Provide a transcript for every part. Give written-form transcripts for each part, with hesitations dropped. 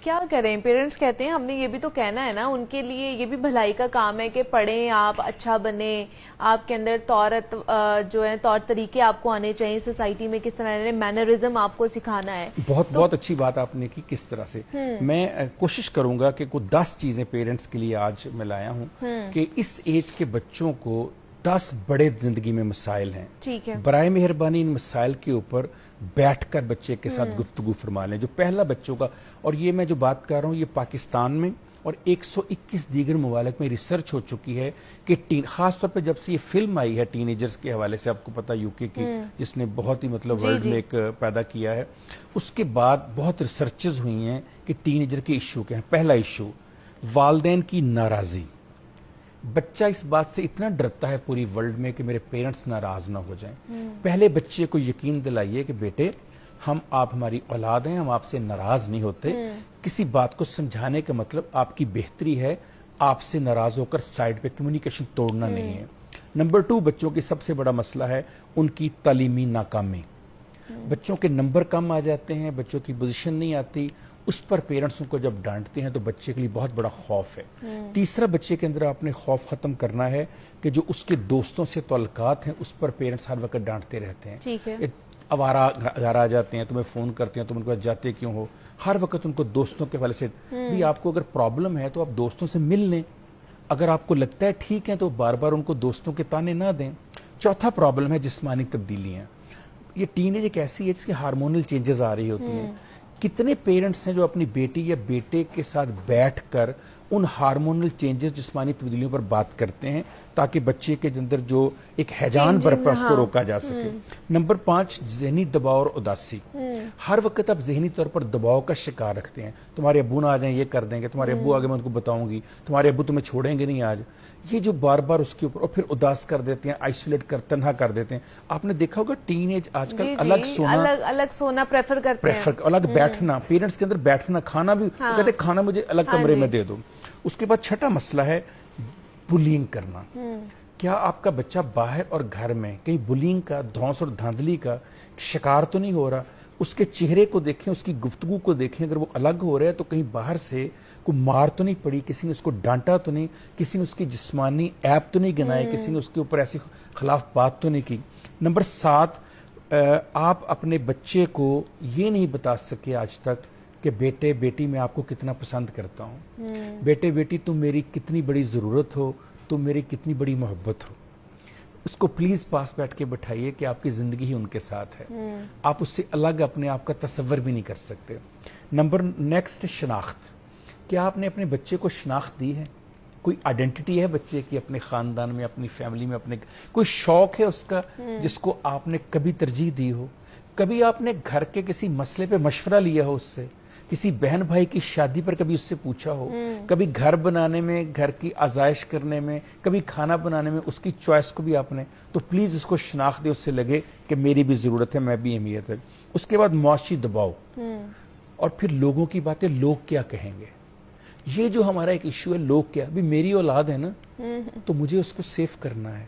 کیا کریں, پیرنٹس کہتے ہیں ہم نے یہ بھی تو کہنا ہے نا, ان کے لیے یہ بھی بھلائی کا کام ہے کہ پڑھیں, آپ اچھا بنیں, آپ کے اندر طور طریقے آپ کو آنے چاہیے, سوسائٹی میں کس طرح مینرزم آپ کو سکھانا ہے. بہت اچھی بات آپ نے کی. کس طرح سے میں کوشش کروں گا کہ کوئی 10 چیزیں پیرنٹس کے لیے آج میں لایا ہوں کہ اس ایج کے بچوں کو 10 بڑے زندگی میں مسائل ہیں. ٹھیک ہے, برائے مہربانی ان مسائل کے اوپر بیٹھ کر بچے کے ساتھ گفتگو فرما لیں. جو پہلا بچوں کا, اور یہ میں جو بات کر رہا ہوں یہ پاکستان میں اور 121 دیگر ممالک میں ریسرچ ہو چکی ہے کہ خاص طور پہ جب سے یہ فلم آئی ہے ٹین ایجرز کے حوالے سے, آپ کو پتا یو کے کی, جس نے بہت ہی مطلب ورلڈ میں ایک پیدا کیا ہے, اس کے بعد بہت ریسرچز ہوئی ہیں کہ ٹین ایجر کے ایشو کے ہیں. پہلا ایشو والدین کی ناراضی. بچہ اس بات سے اتنا ڈرتا ہے پوری ورلڈ میں کہ میرے پیرنٹس ناراض نہ ہو جائیں. پہلے بچے کو یقین دلائیے کہ بیٹے آپ ہماری اولاد ہیں, ہم آپ سے ناراض نہیں ہوتے. کسی بات کو سمجھانے کا مطلب آپ کی بہتری ہے, آپ سے ناراض ہو کر سائڈ پہ کمیونیکیشن توڑنا نہیں ہے. نمبر 2, بچوں کی سب سے بڑا مسئلہ ہے ان کی تعلیمی ناکامی. بچوں کے نمبر کم آ جاتے ہیں, بچوں کی پوزیشن نہیں آتی, اس پر پیرنٹس کو جب ڈانٹتے ہیں تو بچے کے لیے بہت بڑا خوف ہے. تیسرا, بچے کے اندر آپ نے خوف ختم کرنا ہے کہ جو اس کے دوستوں سے تعلقات ہیں اس پر پیرنٹس ہر وقت ڈانٹتے رہتے ہیں. ٹھیک ہے, آوارہ گھر آ جاتے ہیں, تمہیں فون کرتے ہیں, تم ان کے پاس جاتے کیوں ہو, ہر وقت ان کو دوستوں کے حوالے سے. بھی آپ کو اگر پرابلم ہے تو آپ دوستوں سے مل لیں, اگر آپ کو لگتا ہے ٹھیک ہے تو بار بار ان کو دوستوں کے تانے نہ دیں. چوتھا پرابلم ہے جسمانی تبدیلیاں. یہ ٹین ایج ایک ایسی ہے جس کی ہارمونل چینجز آ رہی ہوتی ہیں. کتنے پیرنٹس ہیں جو اپنی بیٹی یا بیٹے کے ساتھ بیٹھ کر ان ہارمونل چینجز, جسمانی تبدیلیوں پر بات کرتے ہیں تاکہ بچے کے اندر جو ایک ہیجان برپا اس کو روکا جا سکے. نمبر 5, ذہنی دباؤ اور اداسی. ہر وقت آپ ذہنی طور پر دباؤ کا شکار رکھتے ہیں. تمہارے ابو نہ آ جائیں یہ کر دیں گے, تمہارے ابو آگے میں ان کو بتاؤں گی, تمہارے ابو تمہیں چھوڑیں گے نہیں آج. یہ جو بار بار اس کے اوپر, اور پھر اداس کر دیتے ہیں, آئسولیٹ کر, تنہا کر دیتے ہیں. آپ نے دیکھا ہوگا ٹین ایج آج کل الگ سونا پریفر کرتے ہیں, الگ بیٹھنا, پیرنٹس کے اندر بیٹھنا, کھانا بھی کہتے ہیں کھانا مجھے الگ کمرے میں دے دو. اس کے بعد چھٹا مسئلہ ہے بلینگ کرنا. کیا آپ کا بچہ باہر اور گھر میں کہیں بلینگ کا, دھونس اور دھاندلی کا شکار تو نہیں ہو رہا؟ اس کے چہرے کو دیکھیں, اس کی گفتگو کو دیکھیں, اگر وہ الگ ہو رہا ہے تو کہیں باہر سے کوئی مار تو نہیں پڑی, کسی نے اس کو ڈانٹا تو نہیں, کسی نے اس کی جسمانی ایپ تو نہیں گنائے, کسی نے اس کے اوپر ایسی خلاف بات تو نہیں کی. نمبر 7, آپ اپنے بچے کو یہ نہیں بتا سکے آج تک کہ بیٹے بیٹی میں آپ کو کتنا پسند کرتا ہوں, بیٹے بیٹی تم میری کتنی بڑی ضرورت ہو, تم میری کتنی بڑی محبت ہو. اس کو پلیز پاس بیٹھ کے بٹھائیے کہ آپ کی زندگی ہی ان کے ساتھ ہے, آپ اس سے الگ اپنے آپ کا تصور بھی نہیں کر سکتے. نیکسٹ, شناخت. کیا آپ نے اپنے بچے کو شناخت دی ہے؟ کوئی آئیڈینٹی ہے بچے کی اپنے خاندان میں, اپنی فیملی میں, اپنے کوئی شوق ہے اس کا جس کو آپ نے کبھی ترجیح دی ہو؟ کبھی آپ نے گھر کے کسی مسئلے پہ مشورہ لیا ہو اس سے؟ کسی بہن بھائی کی شادی پر کبھی اس سے پوچھا ہو؟ کبھی گھر بنانے میں, گھر کی آزائش کرنے میں, کبھی کھانا بنانے میں اس کی چوائس کو بھی آپ نے, تو پلیز اس کو شناخت دے, اس سے لگے کہ میری بھی ضرورت ہے, میں بھی اہمیت ہے. اس کے بعد معاشی دباؤ, اور پھر لوگوں کی باتیں, لوگ کیا کہیں گے. یہ جو ہمارا ایک ایشو ہے, لوگ کیا, بھی میری اولاد ہے نا تو مجھے اس کو سیف کرنا ہے.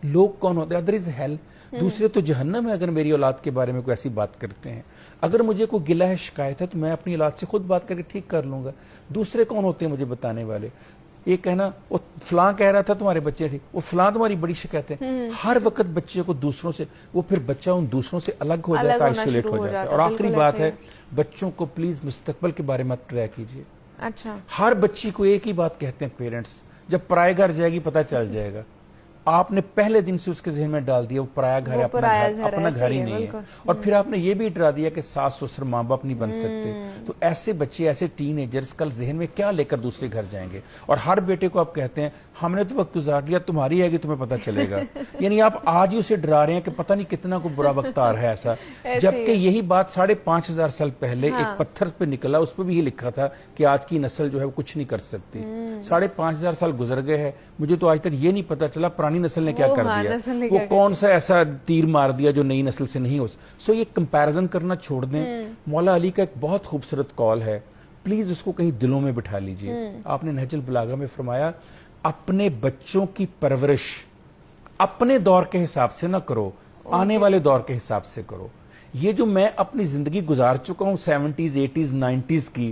لوگ کون ہوتے ہیں؟ Other is hell. دوسرے تو جہنم ہے اگر میری اولاد کے بارے میں کوئی ایسی بات کرتے ہیں. اگر مجھے کوئی گلہ ہے, شکایت ہے, تو میں اپنی اولاد سے خود بات کر کے ٹھیک کر لوں گا. دوسرے کون ہوتے ہیں مجھے بتانے والے؟ یہ کہنا وہ فلاں کہہ رہا تھا تمہارے بچے ٹھیک, وہ فلاں تمہاری بڑی شکایت ہے. ہر وقت بچے کو دوسروں سے, وہ پھر بچہ ان دوسروں سے الگ ہو جاتا ہے, آئسولیٹ ہو جاتا ہے. اور آخری بات ہے, بچوں کو پلیز مستقبل کے بارے میں ٹرائی کیجیے. اچھا, ہر بچی کو ایک ہی بات کہتے ہیں پیرنٹس, جب پرائے گھر جائے گی پتہ چل جائے گا. آپ نے پہلے دن سے اس کے ذہن میں ڈال دیا وہ پرایا گھر ہے, اپنا گھر ہی نہیں ہے. اور پھر آپ نے یہ بھی ڈرا دیا کہ ساس سسر ماں باپ نہیں بن سکتے. تو ایسے بچے, ایسے ٹین ایجرز کل ذہن میں کیا لے کر دوسرے گھر جائیں گے؟ اور ہر بیٹے کو آپ کہتے ہیں ہم نے تو وقت گزار لیا, تمہاری آئے گی تمہیں پتہ چلے گا. یعنی آپ آج ہی اسے ڈرا رہے ہیں کہ پتہ نہیں کتنا کو برا وقت آ رہا ہے ایسا, جبکہ یہی بات 5,500 سال پہلے ایک پتھر پہ نکلا, اس پہ بھی یہ لکھا تھا کہ آج کی نسل جو ہے وہ کچھ نہیں کر سکتی. 5,500 سال گزر گئے ہیں, مجھے تو آج تک یہ نہیں پتا چلا پرانی نسل نے کیا کر دیا, وہ کون سا ایسا تیر مار دیا جو نئی نسل سے نہیں ہو. سو یہ کمپیرزن کرنا چھوڑ دیں. مولا علی کا ایک بہت خوبصورت کال ہے, پلیز اس کو کہیں دلوں میں بٹھا لیجئے. آپ نے نہج البلاغہ میں فرمایا اپنے بچوں کی پرورش اپنے دور کے حساب سے نہ کرو, آنے والے دور کے حساب سے کرو. یہ جو میں اپنی زندگی گزار چکا ہوں 70s 80s 90s کی,